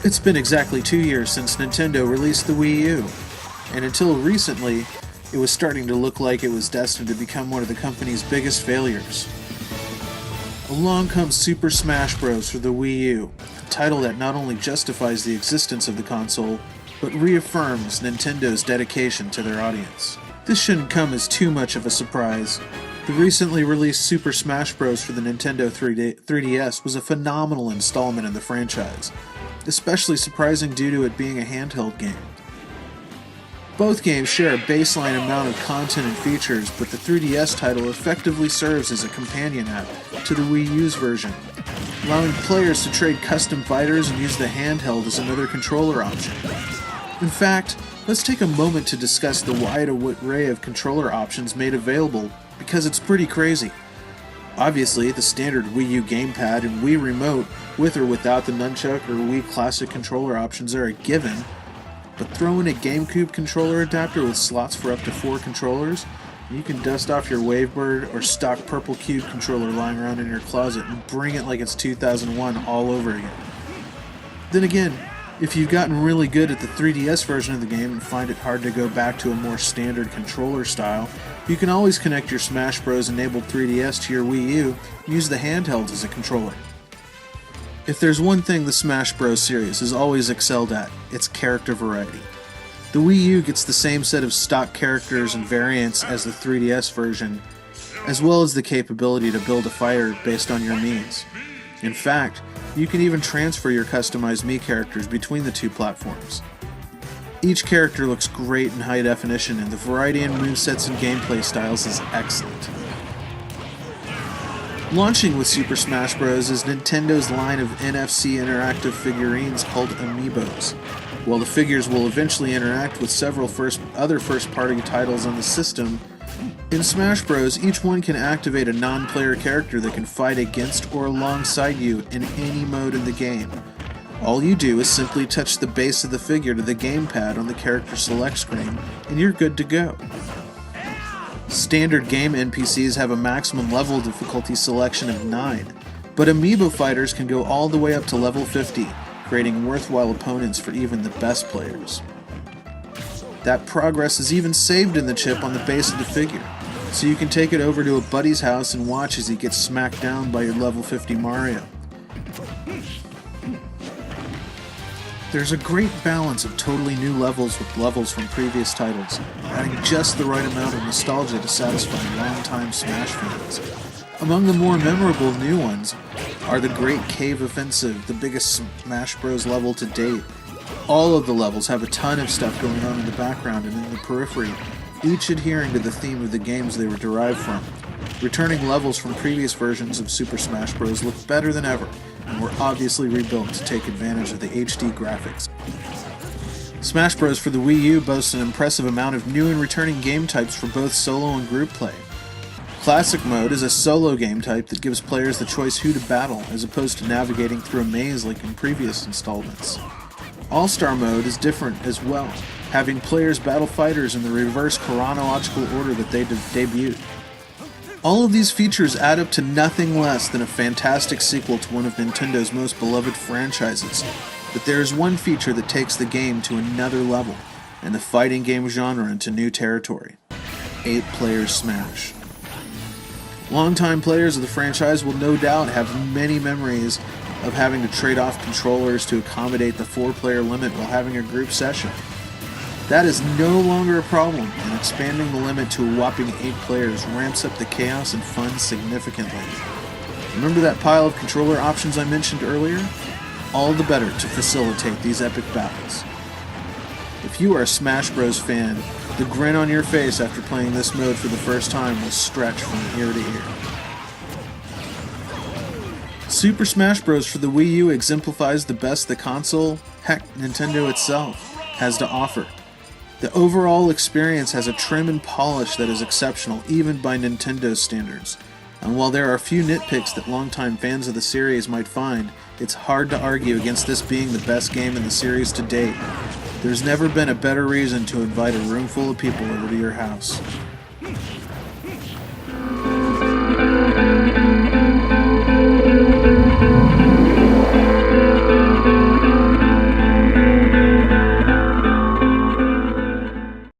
It's been exactly 2 years since Nintendo released the Wii U, and until recently, it was starting to look like it was destined to become one of the company's biggest failures. Along comes Super Smash Bros. For the Wii U, a title that not only justifies the existence of the console, but reaffirms Nintendo's dedication to their audience. This shouldn't come as too much of a surprise. The recently released Super Smash Bros. For the Nintendo 3DS was a phenomenal installment in the franchise, especially surprising due to it being a handheld game. Both games share a baseline amount of content and features, but the 3DS title effectively serves as a companion app to the Wii U's version, allowing players to trade custom fighters and use the handheld as another controller option. In fact, let's take a moment to discuss the wide array of controller options made available, because it's pretty crazy. Obviously, the standard Wii U gamepad and Wii Remote, with or without the nunchuck or Wii Classic controller options, are a given, but throw in a GameCube controller adapter with slots for up to 4 controllers, and you can dust off your Wavebird or stock Purple Cube controller lying around in your closet and bring it like it's 2001 all over again. Then again, if you've gotten really good at the 3DS version of the game and find it hard to go back to a more standard controller style, you can always connect your Smash Bros. Enabled 3DS to your Wii U and use the handheld as a controller. If there's one thing the Smash Bros. Series has always excelled at, it's character variety. The Wii U gets the same set of stock characters and variants as the 3DS version, as well as the capability to build a fighter based on your means. In fact, you can even transfer your customized Mii characters between the two platforms. Each character looks great in high definition, and the variety in movesets and gameplay styles is excellent. Launching with Super Smash Bros. Is Nintendo's line of NFC interactive figurines called Amiibos. While the figures will eventually interact with several other first-party titles on the system, in Smash Bros. Each one can activate a non-player character that can fight against or alongside you in any mode in the game. All you do is simply touch the base of the figure to the gamepad on the character select screen, and you're good to go. Standard game NPCs have a maximum level difficulty selection of 9, but Amiibo fighters can go all the way up to level 50, creating worthwhile opponents for even the best players. That progress is even saved in the chip on the base of the figure, so you can take it over to a buddy's house and watch as he gets smacked down by your level 50 Mario. There's a great balance of totally new levels with levels from previous titles, adding just the right amount of nostalgia to satisfy longtime Smash fans. Among the more memorable new ones are the Great Cave Offensive, the biggest Smash Bros. Level to date. All of the levels have a ton of stuff going on in the background and in the periphery, each adhering to the theme of the games they were derived from. Returning levels from previous versions of Super Smash Bros. Look better than ever, and were obviously rebuilt to take advantage of the HD graphics. Smash Bros. For the Wii U boasts an impressive amount of new and returning game types for both solo and group play. Classic Mode is a solo game type that gives players the choice who to battle, as opposed to navigating through a maze like in previous installments. All-Star Mode is different as well, having players battle fighters in the reverse chronological order that they debuted. All of these features add up to nothing less than a fantastic sequel to one of Nintendo's most beloved franchises, but there is one feature that takes the game to another level, and the fighting game genre into new territory: 8-player Smash. Longtime players of the franchise will no doubt have many memories of having to trade off controllers to accommodate the 4-player limit while having a group session. That is no longer a problem, and expanding the limit to a whopping 8 players ramps up the chaos and fun significantly. Remember that pile of controller options I mentioned earlier? All the better to facilitate these epic battles. If you are a Smash Bros. Fan, the grin on your face after playing this mode for the first time will stretch from ear to ear. Super Smash Bros. For the Wii U exemplifies the best the console, heck, Nintendo itself, has to offer. The overall experience has a trim and polish that is exceptional even by Nintendo's standards, and while there are a few nitpicks that longtime fans of the series might find, it's hard to argue against this being the best game in the series to date. There's never been a better reason to invite a room full of people over to your house.